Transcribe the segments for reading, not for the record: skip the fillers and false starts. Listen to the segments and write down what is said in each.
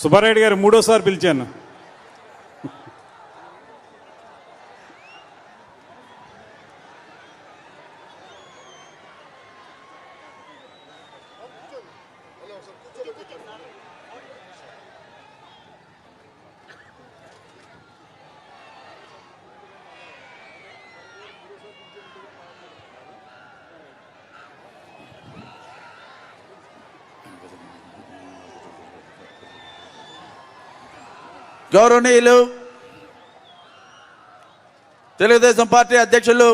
సుబ్బారెడ్డి గారు మూడోసారి పిలిచాను. గౌరవనీయులు తెలుగుదేశం పార్టీ అధ్యక్షులు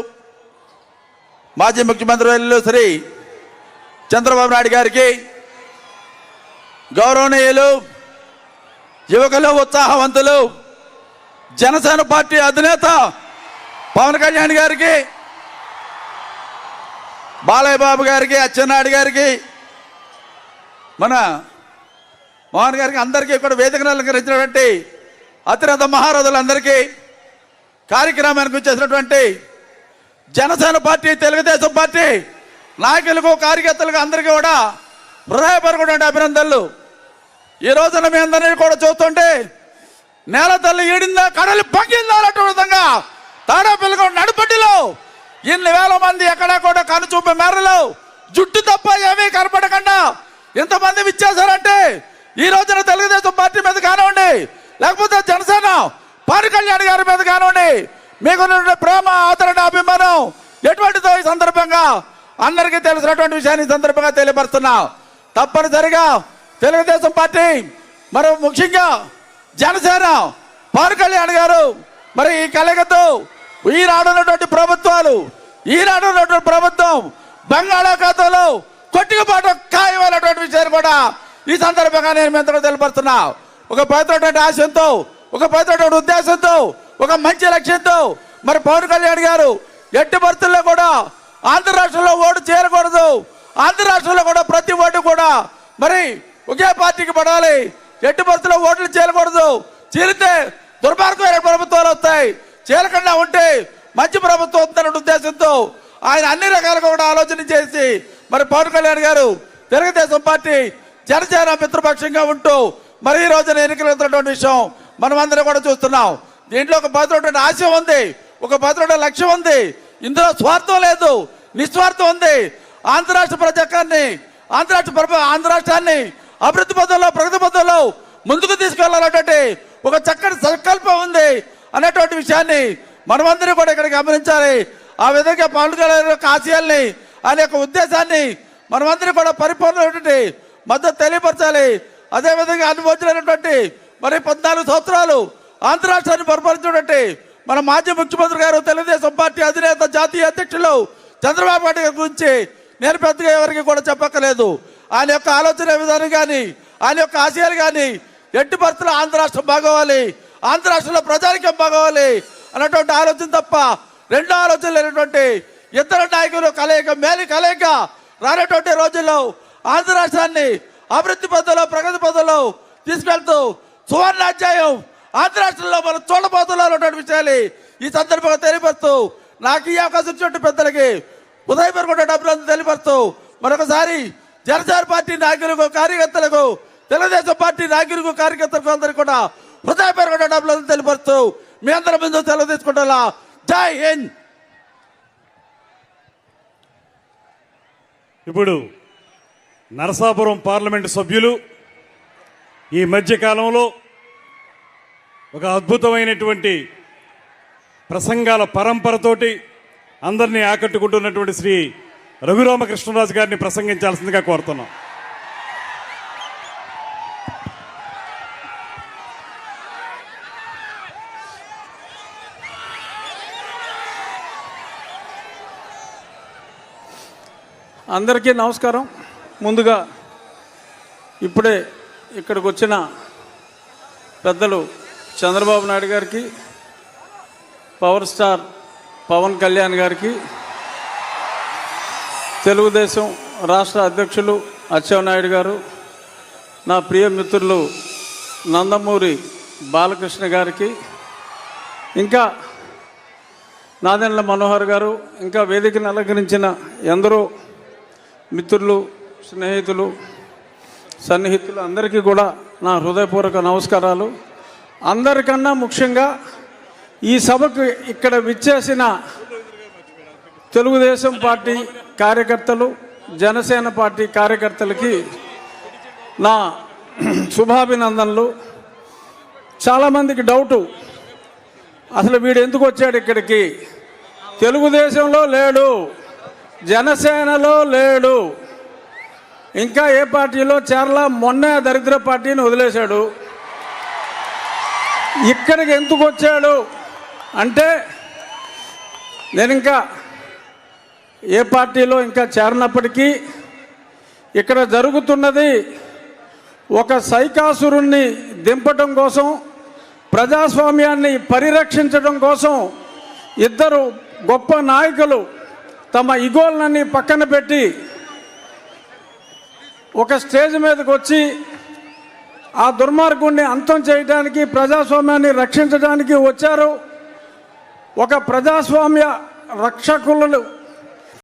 మాజీ ముఖ్యమంత్రి శ్రీ చంద్రబాబు నాయుడు గారికి, గౌరవనీయులు యువకులు ఉత్సాహవంతులు జనసేన పార్టీ అధినేత పవన్ కళ్యాణ్ గారికి, బాలయ్య బాబు గారికి, అచ్చెన్నాయుడు గారికి, మన మోహన్ గారికి, అందరికీ కూడా వేదికను అలంకరించినటువంటి అతిరథ మహారథులందరికీ, కార్యక్రమానికి వచ్చేసినటువంటి జనసేన పార్టీ తెలుగుదేశం పార్టీ నాయకులకు కార్యకర్తలకు అందరికీ కూడా హృదయపూర్వకమైన అభినందనలు. ఈ రోజున మీ అందరినీ కూడా చూస్తుంటే నేల తల్లి ఈడిందా కడలి పగ్గిందా అన్నటువంటి విధంగా తాడేపల్లిగూడ నడుపట్టిలో ఇన్ని వేల మంది ఎక్కడా కూడా కనుచూపు మేరలో జుట్టు తప్ప ఏమీ కనపడకుండా ఇంతమంది విచ్చేశారంటే ఈ రోజున తెలుగుదేశం పార్టీ మీద కానివ్వండి, లేకపోతే జనసేన పవన్ కళ్యాణ్ గారి మీద కానివ్వండి, మీకు ప్రేమ, ఆదరణ, అభిమానం ఎటువంటిదో ఈ సందర్భంగా అందరికీ తెలిసినటువంటి విషయాన్ని ఈ సందర్భంగా తెలియపరుస్తున్నా. తప్పనిసరిగా తెలుగుదేశం పార్టీ మరి ముఖ్యంగా జనసేన పవన్ కళ్యాణ్ గారు మరి ఈ కలగతో ఈనాడున్నటువంటి ప్రభుత్వం బంగాళాఖాతంలో కొట్టుకుపాటు ఖాయమైనటువంటి విషయాన్ని కూడా ఈ సందర్భంగా నేను మీ అందరూ తెలియపరుస్తున్నా. ఒక పవిత్రమైన ఆశయంతో, ఒక పవిత్రమైన ఉద్దేశంతో, ఒక మంచి లక్ష్యంతో మరి పవన్ కళ్యాణ్ గారు ఎట్టి పరిస్థితుల్లో కూడా ఆంధ్ర రాష్ట్రంలో ఓటు చేరకూడదు, ఆంధ్ర రాష్ట్రంలో కూడా ప్రతి ఓటు కూడా మరి ఒకే పార్టీకి పడాలి, ఎట్టి పరిస్థితుల్లో ఓట్లు చేరకూడదు, చేరితే దుర్మార్గమైన ప్రభుత్వాలు వస్తాయి, చేరకుండా ఉంటే మంచి ప్రభుత్వం వస్తున్న ఉద్దేశంతో ఆయన అన్ని రకాలుగా కూడా ఆలోచన చేసి మరి పవన్ కళ్యాణ్ గారు తెలుగుదేశం పార్టీ జనసేన మిత్రపక్షంగా ఉంటూ మరి ఈ రోజున ఎన్నికలు వెళ్తున్నటువంటి విషయం మనం అందరం కూడా చూస్తున్నాం. దీంట్లో ఒక భద్రమైన ఆశయం ఉంది, ఒక భద్రమైన లక్ష్యం ఉంది, ఇందులో స్వార్థం లేదు, నిస్వార్థం ఉంది. ఆంధ్ర రాష్ట్ర ప్రజాకాన్ని ఆంధ్ర రాష్ట్రాన్ని అభివృద్ధి పథంలో, ప్రగతి పథంలో ముందుకు తీసుకెళ్లాలన్నటువంటి ఒక చక్కటి సంకల్పం ఉంది అనేటువంటి విషయాన్ని మనమందరం కూడా ఇక్కడ గమనించాలి. ఆ విధంగా పవన్ కళ్యాణ్ యొక్క ఆశయాల్ని, ఆయన యొక్క ఉద్దేశాన్ని మనమందరం కూడా పరిపూర్ణమైనటువంటి మద్దతు తెలియపరచాలి. అదేవిధంగా అనుభవించినటువంటి మరి 14 సంవత్సరాలు ఆంధ్ర రాష్ట్రాన్ని పరిపాలించినటువంటి మన మాజీ ముఖ్యమంత్రి గారు, తెలుగుదేశం పార్టీ అధినేత, జాతీయ అధ్యక్షులు చంద్రబాబు నాయుడు గారి గురించి నేను పెద్దగా ఎవరికి కూడా చెప్పక్కలేదు. ఆయన యొక్క ఆలోచన విధానం కానీ, ఆయన యొక్క ఆశయాలు కానీ ఎట్టి పరిస్థితుల్లో ఆంధ్ర రాష్ట్రం బాగోవాలి, ఆంధ్ర రాష్ట్రంలో ప్రజానికం బాగోవాలి అన్నటువంటి ఆలోచన తప్ప రెండో ఆలోచన లేనటువంటి ఇద్దరు నాయకులు కలయిక రానటువంటి రోజుల్లో ఆంధ్ర రాష్ట్రాన్ని అభివృద్ధి పథంలో, ప్రగతి పథంలో తీసుకెళ్తూ సువర్ణాధ్యాయం ఆంధ్ర రాష్ట్రంలో మనం చూడబోతున్నటువంటి విషయాలు ఈ సందర్భంగా తెలియపరుస్తూ నాకు ఈ అవకాశం ఇచ్చినట్టు పెద్దలకి ఉదయపూర్వక అభినందనలు తెలియపరుస్తూ మరొకసారి జనసేన పార్టీ నాయకులకు, కార్యకర్తలకు, తెలుగుదేశం పార్టీ నాయకులకు, కార్యకర్తలకు అందరికీ కూడా హృదయపూర్వక అభినందనలు తెలియపరుస్తూ మీ అందరి ముందు సెలవు తీసుకుంటా. జై హింద్. ఇప్పుడు నరసాపురం పార్లమెంటు సభ్యులు ఈ మధ్యకాలంలో ఒక అద్భుతమైనటువంటి ప్రసంగాల పరంపరతోటి అందరినీ ఆకట్టుకుంటున్నటువంటి శ్రీ రఘురామకృష్ణరాజు గారిని ప్రసంగించాల్సిందిగా కోరుతున్నాం. అందరికీ నమస్కారం. ముందుగా ఇప్పుడే ఇక్కడికి వచ్చిన పెద్దలు చంద్రబాబు నాయుడు గారికి, పవర్ స్టార్ పవన్ కళ్యాణ్ గారికి, తెలుగుదేశం రాష్ట్ర అధ్యక్షులు అచ్చెన్నాయుడు గారు, నా ప్రియ మిత్రులు నందమూరి బాలకృష్ణ గారికి, ఇంకా నాదెండ్ల మనోహర్ గారు, ఇంకా వేదికను అలంకరించిన ఎందరో మిత్రులు, స్నేహితులు, సన్నిహితులు అందరికీ కూడా నా హృదయపూర్వక నమస్కారాలు. అందరికన్నా ముఖ్యంగా ఈ సభకు ఇక్కడ విచ్చేసిన తెలుగుదేశం పార్టీ కార్యకర్తలు, జనసేన పార్టీ కార్యకర్తలకి నా శుభాభినందనలు. చాలామందికి డౌటు, అసలు వీడు ఎందుకు వచ్చాడు ఇక్కడికి? తెలుగుదేశంలో లేడు, జనసేనలో లేడు, ఇంకా ఏ పార్టీలో చేరలా, మొన్నే దరిద్ర పార్టీని వదిలేశాడు. ఇక్కడికి ఎందుకు వచ్చాడు అంటే, నేను ఇంకా ఏ పార్టీలో ఇంకా చేరినప్పటికీ ఇక్కడ జరుగుతున్నది ఒక సైకాసురుణ్ణి దింపటం కోసం, ప్రజాస్వామ్యాన్ని పరిరక్షించడం కోసం ఇద్దరు గొప్ప నాయకులు తమ ఇగోలన్నీ పక్కన పెట్టి ఒక స్టేజ్ మీదకి వచ్చి ఆ దుర్మార్గుణ్ణి అంతం చేయడానికి, ప్రజాస్వామ్యాన్ని రక్షించడానికి వచ్చారు. ఒక ప్రజాస్వామ్య రక్షకులను